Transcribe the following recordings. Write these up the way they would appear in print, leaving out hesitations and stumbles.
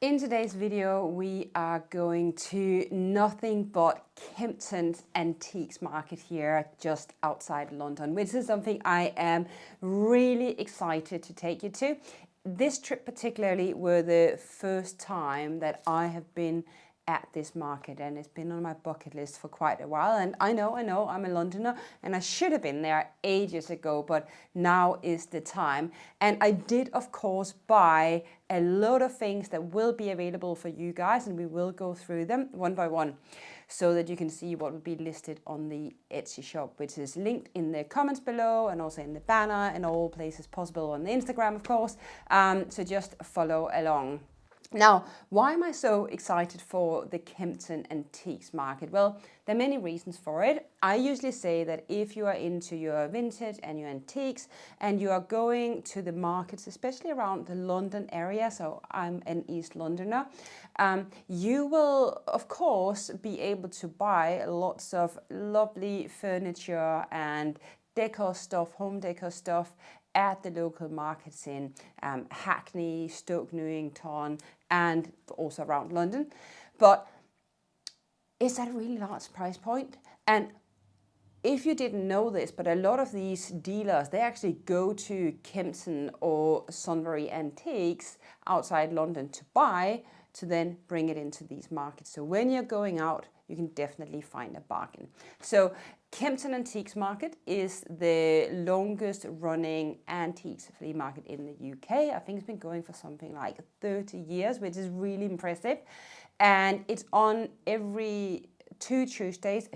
In today's video, we are going to nothing but Kempton Antiques market here just outside London, which is something I am really excited to take you to. This trip particularly were the first time that I have been at this market, and it's been on my bucket list for quite a while. And I know, I'm a Londoner and I should have been there ages ago, but now is the time. And I did, of course, buy a lot of things that will be available for you guys, and we will go through them one by one so that you can see what will be listed on the Etsy shop, which is linked in the comments below and also in the banner and all places possible on the Instagram, of course. So just follow along. Now, why am I so excited for the Kempton Antiques market? Well, there are many reasons for it. I usually say that if you are into your vintage and your antiques and you are going to the markets, especially around the London area, so I'm an East Londoner, you will, of course, be able to buy lots of lovely furniture and decor stuff, home decor stuff, at the local markets in Hackney, Stoke Newington, and also around London. But is at a really large price point. And if you didn't know this, but a lot of these dealers, they actually go to Kempton or Sunbury Antiques outside London to buy, to then bring it into these markets. So when you're going out, you can definitely find a bargain. So Kempton Antiques Market is the longest running antiques flea market in the UK. I think it's been going for something like 30 years, which is really impressive. And it's on every two Tuesdays.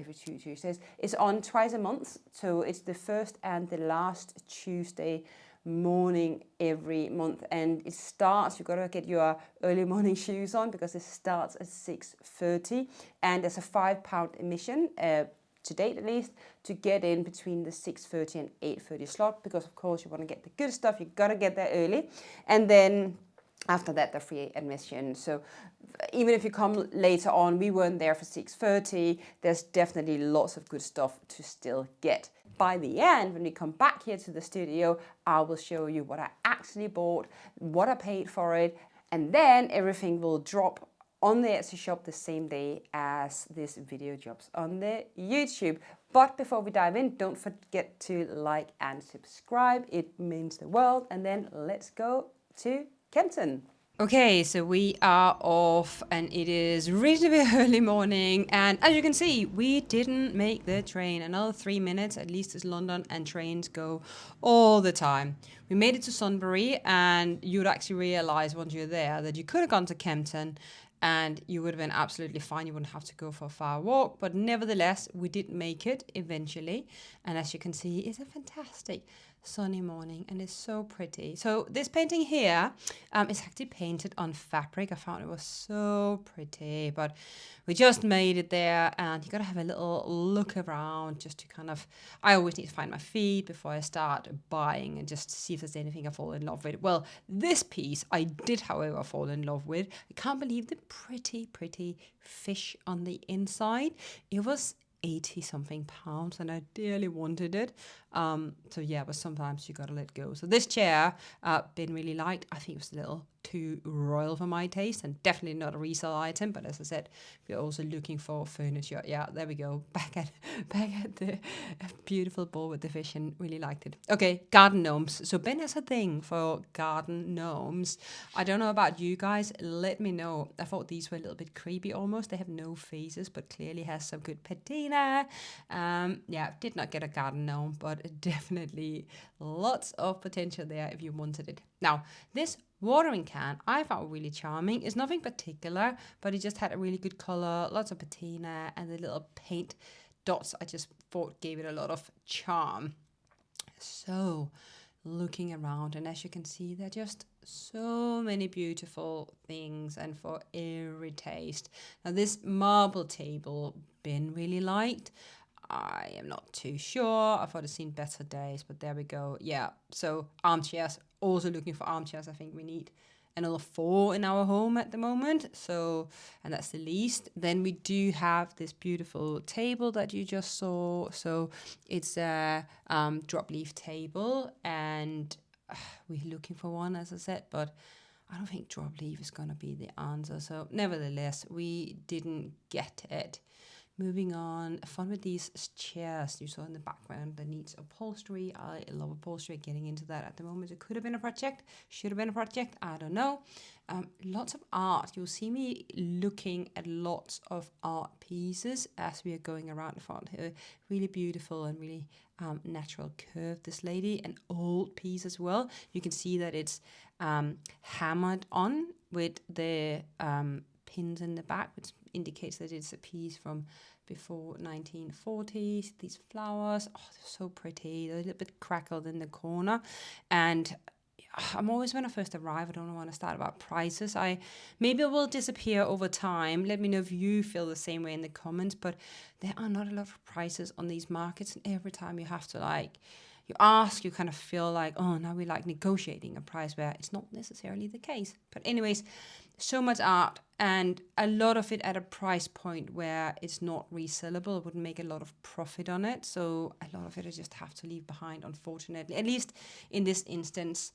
It's on twice a month. So it's the first and the last Tuesday morning every month, and it starts, you've got to get your early morning shoes on because it starts at 6:30, and there's a £5 admission to date at least to get in between the 6:30 and 8:30 slot, because of course you want to get the good stuff, you've got to get there early, and then after that, the free admission. So even if you come later on, we weren't there for 6:30, there's definitely lots of good stuff to still get. By the end, when we come back here to the studio, I will show you what I actually bought, what I paid for it, and then everything will drop on the Etsy shop the same day as this video drops on the YouTube. But before we dive in, don't forget to like and subscribe. It means the world. And then let's go to Kempton. Okay, so we are off and it is reasonably early morning, and as you can see, we didn't make the train. Another 3 minutes, at least it's London and trains go all the time. We made it to Sunbury, and you'd actually realize once you're there that you could have gone to Kempton and you would have been absolutely fine. You wouldn't have to go for a far walk, but nevertheless, we did make it eventually. And as you can see, it's a fantastic sunny morning and it's so pretty. So this painting here is actually painted on fabric. I found it was so pretty, but we just made it there, and you gotta have a little look around just to kind of, I always need to find my feet before I start buying and just see if there's anything I fall in love with. Well, this piece I did, however, fall in love with. I can't believe the pretty fish on the inside. It was 80 something pounds and I dearly wanted it. So yeah, but sometimes you gotta let go. So this chair, been really liked. I think it was a little too royal for my taste and definitely not a resale item. But as I said, we're also looking for furniture. Yeah, there we go. Back at the beautiful bowl with the fish, and really liked it. Okay, garden gnomes. So Ben has a thing for garden gnomes. I don't know about you guys. Let me know. I thought these were a little bit creepy almost. They have no faces, but clearly has some good patina. Yeah, did not get a garden gnome, but definitely lots of potential there if you wanted it. Now, this watering can I found really charming. It's nothing particular, but it just had a really good color, lots of patina, and the little paint dots I just thought gave it a lot of charm. So looking around, and as you can see, there are just so many beautiful things and for every taste. Now this marble table Ben really liked. I am not too sure. I thought I'd seen better days, but there we go. Yeah, so armchairs, also looking for armchairs. I think we need another 4 in our home at the moment. So, and that's the least. Then we do have this beautiful table that you just saw. So it's a drop leaf table, and we're looking for one, as I said, but I don't think drop leaf is going to be the answer. So nevertheless, we didn't get it. Moving on, fun with these chairs you saw in the background that needs upholstery. I love upholstery, getting into that at the moment. It could have been a project, should have been a project, I don't know. Lots of art. You'll see me looking at lots of art pieces as we are going around the front here. Really beautiful and really natural curve, this lady. An old piece as well. You can see that it's hammered on with the pins in the back, which indicates that it's a piece from before 1940s. These flowers, oh, they're so pretty. They're a little bit crackled in the corner. And I'm always, when I first arrive, I don't want to start about prices. Maybe it will disappear over time. Let me know if you feel the same way in the comments, but there are not a lot of prices on these markets. And every time you have to you ask, you kind of feel like, oh, now we're negotiating a price, where it's not necessarily the case. But anyways, so much art, and a lot of it at a price point where it's not resellable. I wouldn't make a lot of profit on it. So a lot of it I just have to leave behind, unfortunately, at least in this instance.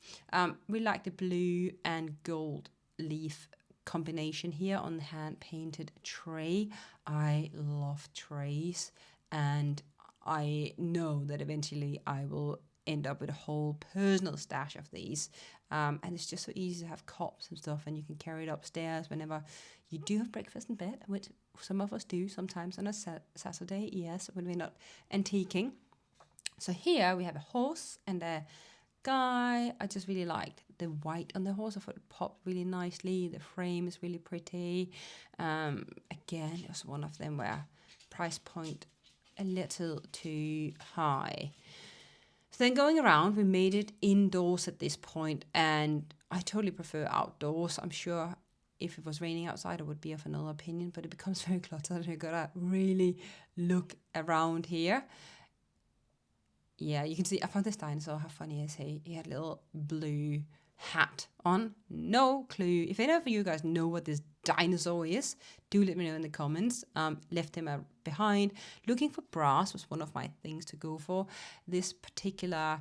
We like the blue and gold leaf combination here on the hand painted tray. I love trays, and I know that eventually I will end up with a whole personal stash of these. And it's just so easy to have cups and stuff, and you can carry it upstairs whenever you do have breakfast in bed, which some of us do sometimes on a Saturday, yes, when we're not antiquing. So here we have a horse and a guy. I just really liked the white on the horse. I thought it popped really nicely. The frame is really pretty. Again, it was one of them where price point a little too high. So then going around, we made it indoors at this point, and I totally prefer outdoors. I'm sure if it was raining outside, I would be of another opinion, but it becomes very cluttered. You gotta really look around here. Yeah, you can see, I found this dinosaur. How funny is he? He had a little blue hat on. No clue. If any of you guys know what this dinosaur is, do let me know in the comments. Left him behind. Looking for brass was one of my things to go for. This particular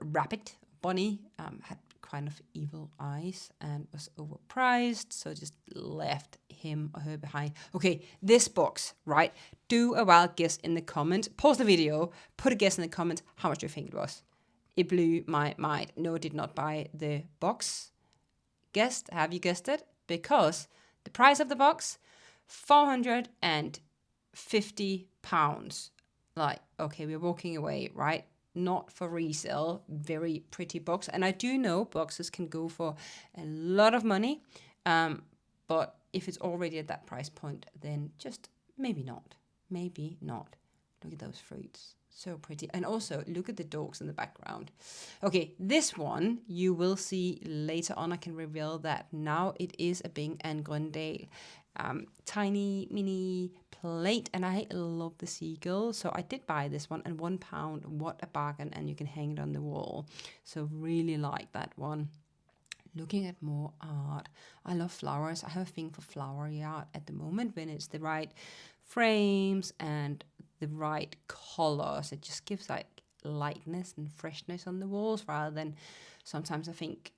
rabbit bunny had kind of evil eyes and was overpriced, so just left him or her behind. Okay, this box, right? Do a wild guess in the comments. Pause the video, put a guess in the comments. How much do you think it was? It blew my mind. No, I did not buy the box. Guessed? Have you guessed it? Because the price of the box, £450. Okay, we're walking away, right? Not for resale. Very pretty box. And I do know boxes can go for a lot of money. But if it's already at that price point, then just maybe not. Maybe not. Look at those fruits. So pretty. And also, look at the dogs in the background. Okay, this one you will see later on. I can reveal that now. It is a Bing and Grøndahl. Tiny mini plate, and I love the Seagull. So I did buy this one, and £1. What a bargain. And you can hang it on the wall. So really like that one. Looking at more art. I love flowers. I have a thing for flowery art at the moment when it's the right frames and the right colors. It just gives lightness and freshness on the walls, rather than sometimes I think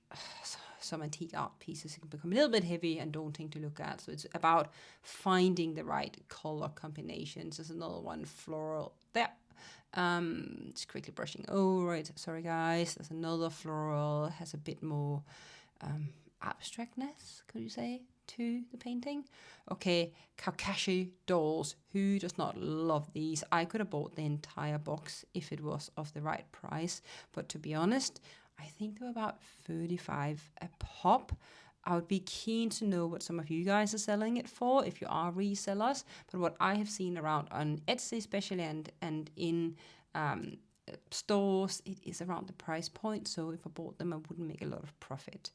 some antique art pieces can become a little bit heavy and daunting to look at. So it's about finding the right color combinations. There's another one, floral there. Just quickly brushing over it. Sorry guys. There's another floral, has a bit more abstractness, could you say, to the painting. Okay, Kaukashi dolls. Who does not love these? I could have bought the entire box if it was of the right price, but to be honest, I think they were about 35 a pop. I would be keen to know what some of you guys are selling it for, if you are resellers. But what I have seen around on Etsy especially, and in stores, it is around the price point. So if I bought them, I wouldn't make a lot of profit.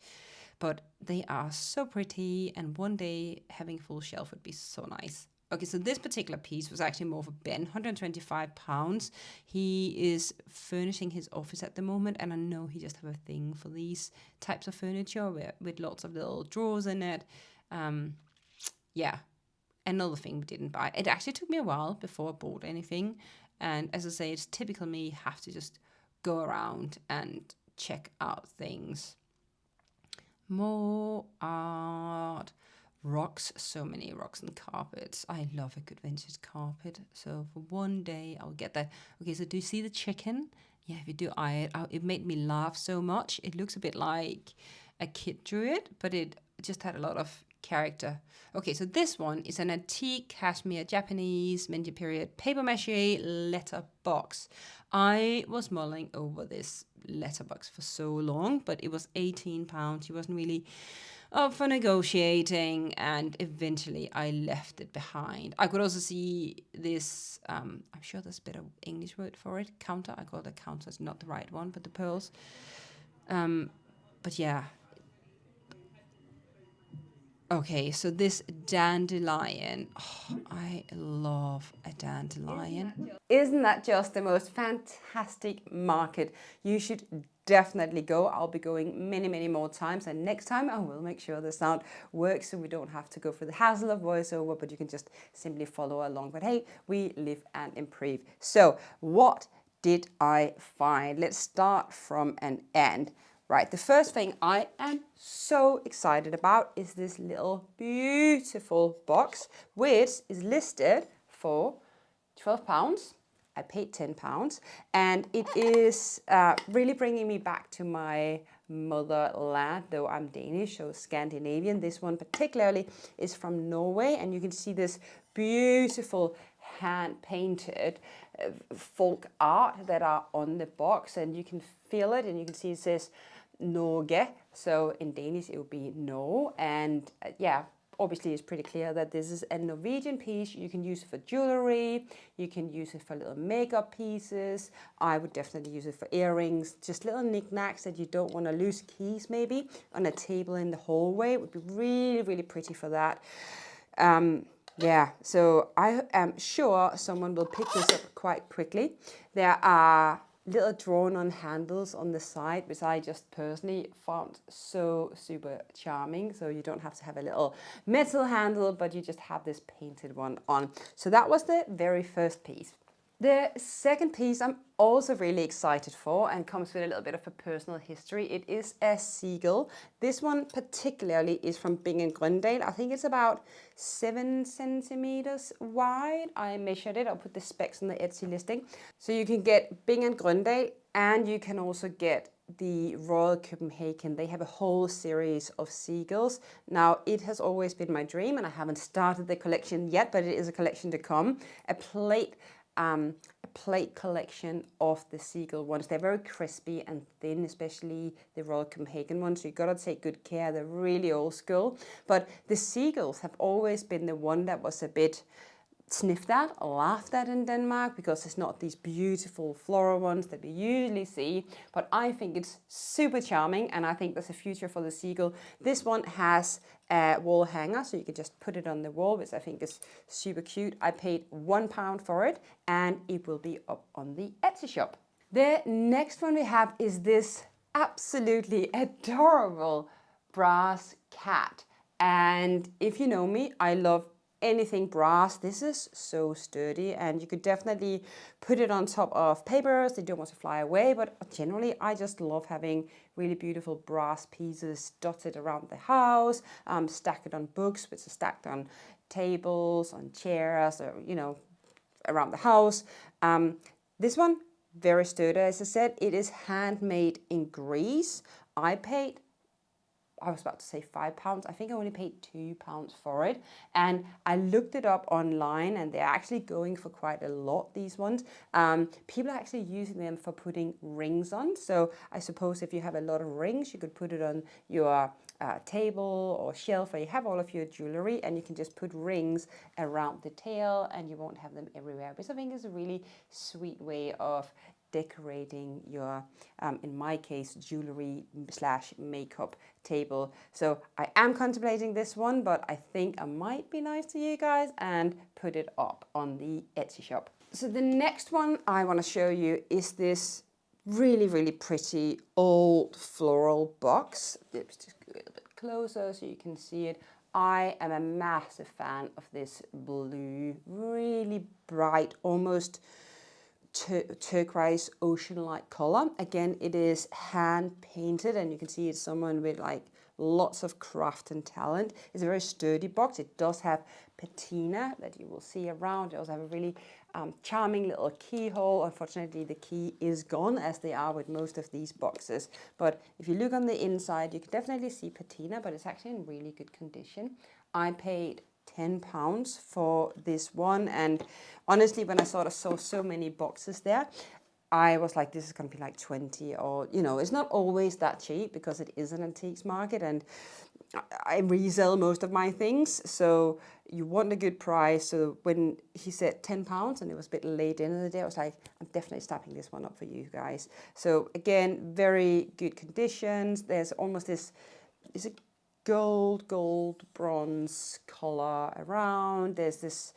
But they are so pretty, and one day having a full shelf would be so nice. Okay, so this particular piece was actually more for Ben, £125. He is furnishing his office at the moment, and I know he just have a thing for these types of furniture with lots of little drawers in it. Yeah, another thing we didn't buy. It actually took me a while before I bought anything. And as I say, it's typical me, have to just go around and check out things. More art. Rocks, so many rocks and carpets. I love a good vintage carpet. So for one day, I'll get that. Okay, so do you see the chicken? Yeah, if you do eye it, it made me laugh so much. It looks a bit like a kid drew it, but it just had a lot of character. Okay, so this one is an antique cashmere Japanese Meiji period paper mache letter box. I was mulling over this letterbox for so long, but it was £18. She wasn't really up for negotiating, and eventually I left it behind. I could also see this, I'm sure there's a better English word for it, counter. I call it a counter, it's not the right one, but the pearls. But yeah. Okay, so this dandelion, oh, I love a dandelion. Isn't that just the most fantastic market? You should definitely go. I'll be going many, many more times. And next time I will make sure the sound works so we don't have to go through the hassle of voiceover, but you can just simply follow along. But hey, we live and improve. So what did I find? Let's start from an end. Right, the first thing I am so excited about is this little beautiful box, which is listed for £12. I paid £10, and it is really bringing me back to my motherland, though I'm Danish, so Scandinavian. This one particularly is from Norway, and you can see this beautiful hand-painted folk art that are on the box, and you can feel it, and you can see it says Norge, so in Danish it would be no, and yeah, obviously it's pretty clear that this is a Norwegian piece. You can use it for jewelry, you can use it for little makeup pieces. I would definitely use it for earrings, just little knickknacks that you don't want to lose, keys maybe, on a table in the hallway. It would be really, really pretty for that. Yeah, so I am sure someone will pick this up quite quickly. There are little drawn-on handles on the side, which I just personally found so super charming. So you don't have to have a little metal handle, but you just have this painted one on. So that was the very first piece. The second piece I'm also really excited for, and comes with a little bit of a personal history. It is a Seagull. This one particularly is from Grøndahl. I think it's about 7 centimeters wide. I measured it. I'll put the specs on the Etsy listing. So you can get Grøndahl, and you can also get the Royal Copenhagen. They have a whole series of seagulls. Now, it has always been my dream, and I haven't started the collection yet, but it is a collection to come. A plate collection of the Seagull ones. They're very crispy and thin, especially the Royal Copenhagen ones, so you've got to take good care. They're really old school. But the Seagulls have always been the one that was a bit sniffed at, laughed at in Denmark, because it's not these beautiful floral ones that we usually see. But I think it's super charming, and I think there's a future for the Seagull. This one has a wall hanger, so you can just put it on the wall, which I think is super cute. I paid £1 for it, and it will be up on the Etsy shop. The next one we have is this absolutely adorable brass cat. And if you know me, I love anything brass. This is so sturdy, and you could definitely put it on top of papers. They don't want to fly away, but generally I just love having really beautiful brass pieces dotted around the house, stacked on books, which are stacked on tables, on chairs, or around the house. This one, very sturdy. As I said, it is handmade in Greece. I was about to say £5. I think I only paid £2 for it. And I looked it up online, and they're actually going for quite a lot, these ones. People are actually using them for putting rings on. So I suppose if you have a lot of rings, you could put it on your table or shelf where you have all of your jewelry, and you can just put rings around the tail, and you won't have them everywhere. Which I think is a really sweet way of decorating your, in my case, jewelry / makeup table. So I am contemplating this one, but I think I might be nice to you guys and put it up on the Etsy shop. So the next one I want to show you is this really, really pretty old floral box. Let's just go a little bit closer so you can see it. I am a massive fan of this blue, really bright, almost turquoise ocean-like color. Again, it is hand painted, and you can see it's someone with like lots of craft and talent. It's a very sturdy box. It does have patina that you will see around. It also have a really charming little keyhole. Unfortunately, the key is gone, as they are with most of these boxes. But if you look on the inside, you can definitely see patina, but it's actually in really good condition. I paid £10 for this one, and honestly, when I sort of saw so many boxes there, I was like, this is going to be like 20, or, you know, it's not always that cheap because it is an antiques market, and I resell most of my things, so you want a good price. So when he said £10 and it was a bit late in the day, I was like, I'm definitely snapping this one up for you guys. So again, very good conditions. There's almost this, is it gold, bronze color around. There's this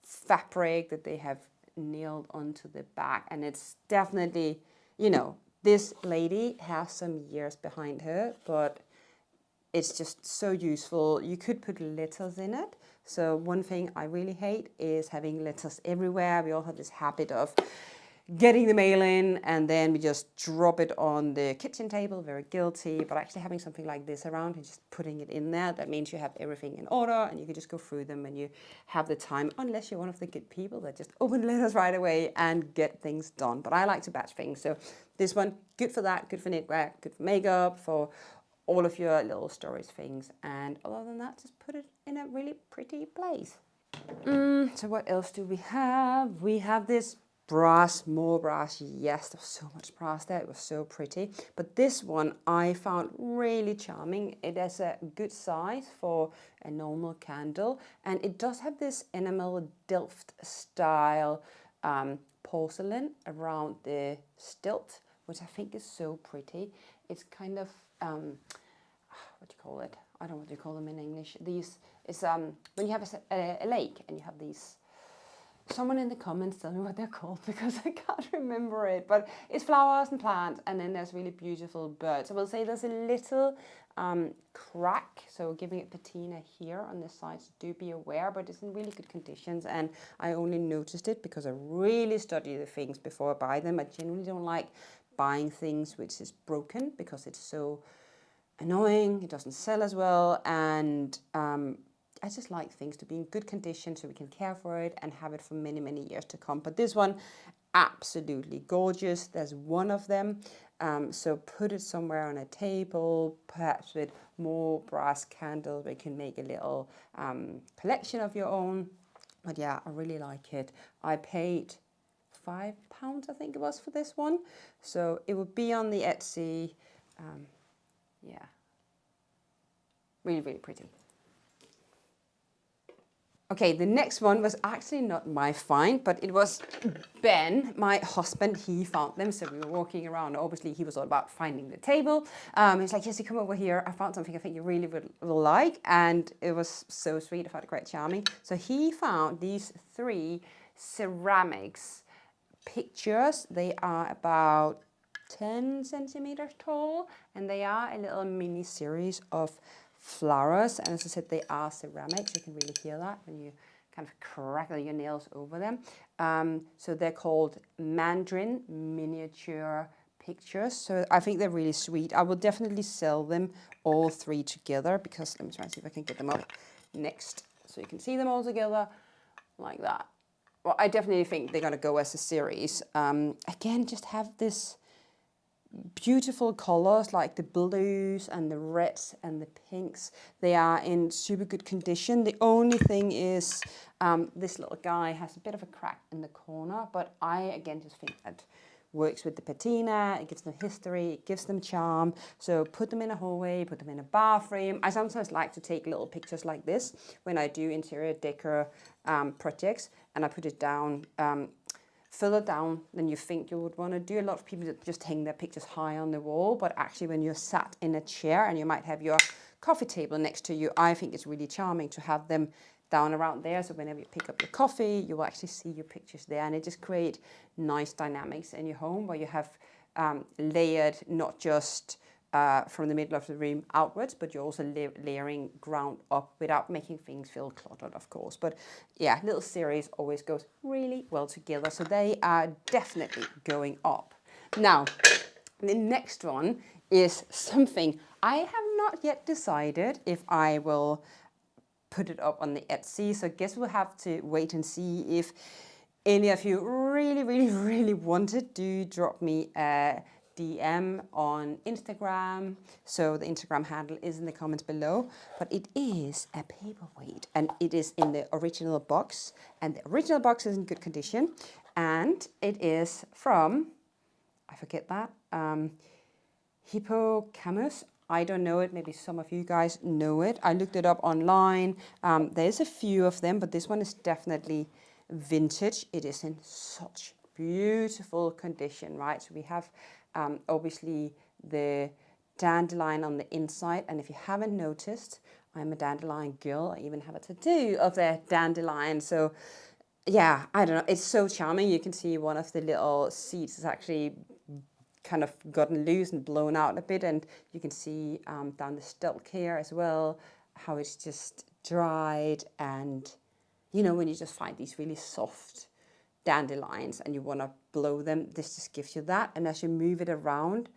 fabric that they have nailed onto the back, and it's definitely, you know, this lady has some years behind her, but it's just so useful. You could put letters in it. So one thing I really hate is having letters everywhere. We all have this habit of getting the mail in and then we just drop it on the kitchen table, very guilty. But actually having something like this around and just putting it in there, that means you have everything in order and you can just go through them when you have the time, unless you're one of the good people that just open letters right away and get things done. But I like to batch things. So this one, good for that, good for knitwear, good for makeup, for all of your little storage things. And other than that, just put it in a really pretty place. So what else do we have? We have this brass, more brass. Yes, there was so much brass there. It was so pretty. But this one I found really charming. It has a good size for a normal candle. And it does have this enamel Delft style porcelain around the stilt, which I think is so pretty. It's kind of, what do you call it? I don't know what you call them in English. These is when you have a lake and you have these. Someone in the comments tell me what they're called because I can't remember it. But it's flowers and plants, and then there's really beautiful birds. I will say there's a little crack, so giving it patina here on the sides. Do be aware, but it's in really good conditions, and I only noticed it because I really study the things before I buy them. I generally don't like buying things which is broken because it's so annoying, it doesn't sell as well, and I just like things to be in good condition so we can care for it and have it for many, many years to come. But this one, absolutely gorgeous. There's one of them, so put it somewhere on a table, perhaps with more brass candles where you can make a little collection of your own. But yeah, I really like it. I paid £5, I think it was, for this one. So it would be on the Etsy. Yeah, really, really pretty. Okay, the next one was actually not my find, but it was Ben, my husband. He found them, so we were walking around. Obviously, he was all about finding the table. He's like, Jesse, come over here. I found something I think you really will like. And it was so sweet. I found it quite charming. So he found these 3 ceramics pictures. They are about 10 centimeters tall, and they are a little mini series of flowers. And as I said, they are ceramic, so you can really hear that when you kind of crackle your nails over them. So they're called Madryn miniature pictures. So I think they're really sweet. I will definitely sell them all 3 together, because let me try and see if I can get them up next so you can see them all together like that. Well, I definitely think they're going to go as a series. Again, just have this beautiful colors like the blues and the reds and the pinks. They are in super good condition. The only thing is this little guy has a bit of a crack in the corner, but I again just think that works with the patina. It gives them history, it gives them charm. So put them in a hallway, put them in a bathroom. I sometimes like to take little pictures like this when I do interior decor projects, and I put it down further down than you think you would want to do. A lot of people just hang their pictures high on the wall, but actually when you're sat in a chair and you might have your coffee table next to you, I think it's really charming to have them down around there. So whenever you pick up your coffee, you will actually see your pictures there, and it just create nice dynamics in your home where you have layered, not just from the middle of the room outwards, but you're also layering ground up without making things feel cluttered, of course. But yeah, little series always goes really well together. So they are definitely going up. Now, the next one is something I have not yet decided if I will put it up on the Etsy. So I guess we'll have to wait and see. If any of you really want it, do drop me a DM on Instagram. So the Instagram handle is in the comments below. But it is a paperweight and it is in the original box. And the original box is in good condition. And it is from, I forget that, Hippocamus. I don't know it. Maybe some of you guys know it. I looked it up online. There's a few of them, but this one is definitely vintage. It is in such beautiful condition, right? So we have obviously the dandelion on the inside. And if you haven't noticed, I'm a dandelion girl. I even have a tattoo of the dandelion. So yeah, I don't know. It's so charming. You can see one of the little seeds is actually kind of gotten loose and blown out a bit, and you can see down the stalk here as well how it's just dried. And you know, when you just find these really soft dandelions and you want to blow them, this just gives you that. And as you move it around,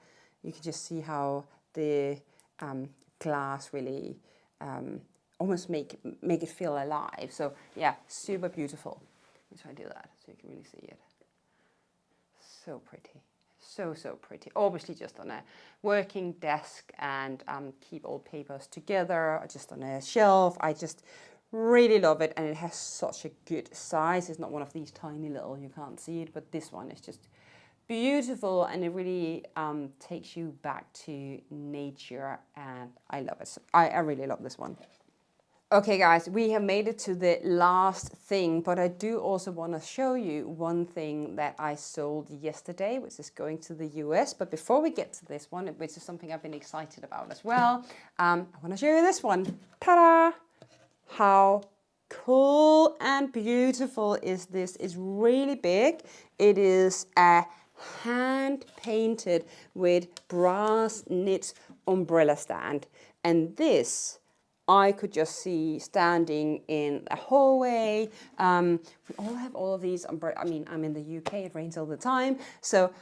you can just see how the glass really almost make it feel alive. So yeah, super beautiful. Let me try to do that so you can really see it. So pretty. So pretty. Obviously just on a working desk, and keep all papers together, just on a shelf. I just really love it, and it has such a good size. It's not one of these tiny little, you can't see it, but this one is just beautiful, and it really takes you back to nature, and I love it. So I really love this one. Okay guys, we have made it to the last thing, but I do also want to show you one thing that I sold yesterday, which is going to the US. But before we get to this one, which is something I've been excited about as well, I want to show you this one. Ta-da! How cool and beautiful is this? It's really big. It is a hand painted with brass knit umbrella stand, and this I could just see standing in a hallway. We all have all of these umbrellas. I mean, I'm in the UK, it rains all the time. So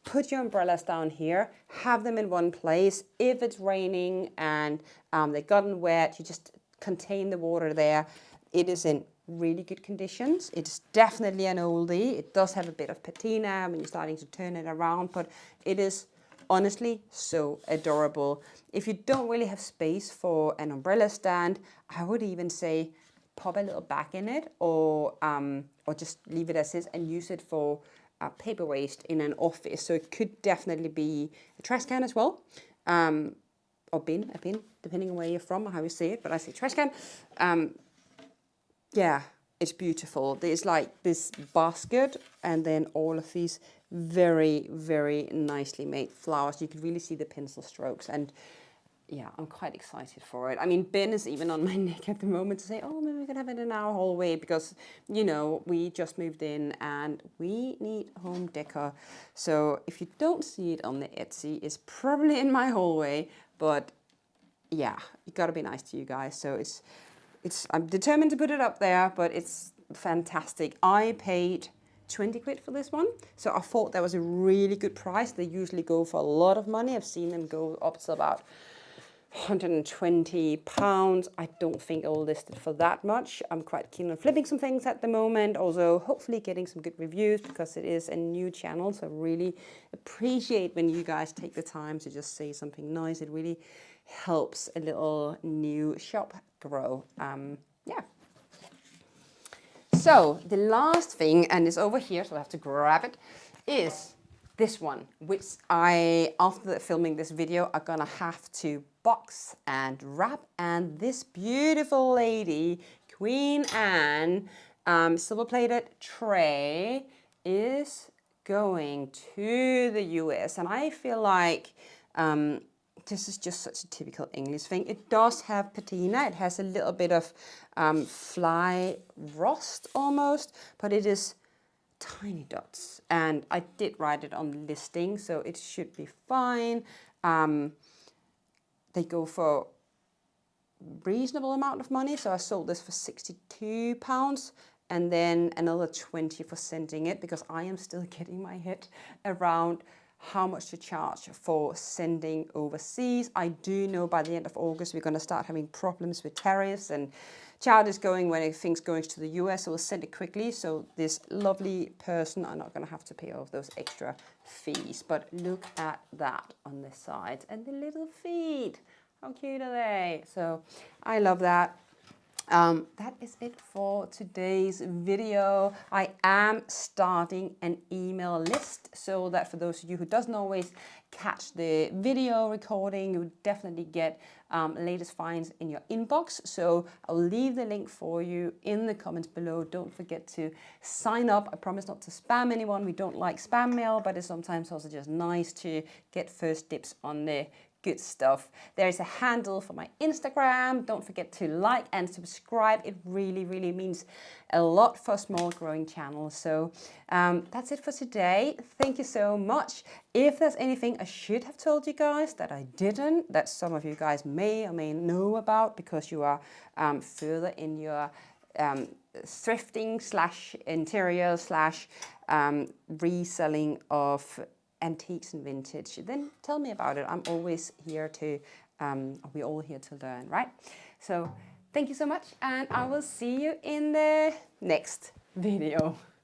put your umbrellas down here, have them in one place. If it's raining and they've gotten wet, you just contain the water there. It is in really good conditions. It's definitely an oldie. It does have a bit of patina when you're starting to turn it around, but it is honestly so adorable. If you don't really have space for an umbrella stand, I would even say pop a little back in it, or just leave it as is and use it for paper waste in an office. So it could definitely be a trash can as well, or a bin, depending on where you're from or how you say it, but I say trash can. Yeah, it's beautiful. There's like this basket and then all of these very nicely made flowers. You can really see the pencil strokes, and yeah, I'm quite excited for it. I mean, Ben is even on my neck at the moment to say, oh, maybe we can have it in our hallway, because, you know, we just moved in and we need home decor. So if you don't see it on the Etsy, it's probably in my hallway, but yeah, you gotta be nice to you guys. So I'm determined to put it up there, but it's fantastic. I paid 20 quid for this one, so I thought that was a really good price. They usually go for a lot of money. I've seen them go up to about £120. I don't think I'll list it for that much. I'm quite keen on flipping some things at the moment. Also, hopefully getting some good reviews, because it is a new channel. So I really appreciate when you guys take the time to just say something nice. It really helps a little new shop grow. Yeah. So the last thing, and it's over here, so I have to grab it, is this one, which after filming this video, I'm gonna have to box and wrap. And this beautiful lady, Queen Anne, silver-plated tray, is going to the US. And I feel like this is just such a typical English thing. It does have patina. It has a little bit of fly rust almost, but it is tiny dots. And I did write it on the listing, so it should be fine. They go for reasonable amount of money. So I sold this for £62, and then another 20 for sending it, because I am still getting my head around how much to charge for sending overseas. I do know by the end of August we're going to start having problems with tariffs and charges going when things going to the US, so we'll send it quickly. So this lovely person are not going to have to pay all of those extra fees. But look at that on this side, and the little feet. How cute are they? So I love that. That is it for today's video. I am starting an email list so that for those of you who doesn't always catch the video recording, you would definitely get latest finds in your inbox. So I'll leave the link for you in the comments below. Don't forget to sign up. I promise not to spam anyone. We don't like spam mail, but it's sometimes also just nice to get first dips on the good stuff. There's a handle for my Instagram. Don't forget to like and subscribe. It really, really means a lot for a small growing channel. So that's it for today. Thank you so much. If there's anything I should have told you guys that I didn't, that some of you guys may or may know about because you are further in your thrifting slash interior slash reselling of antiques and vintage, then tell me about it. I'm always here to, we're all here to learn, right? So thank you so much, and I will see you in the next video.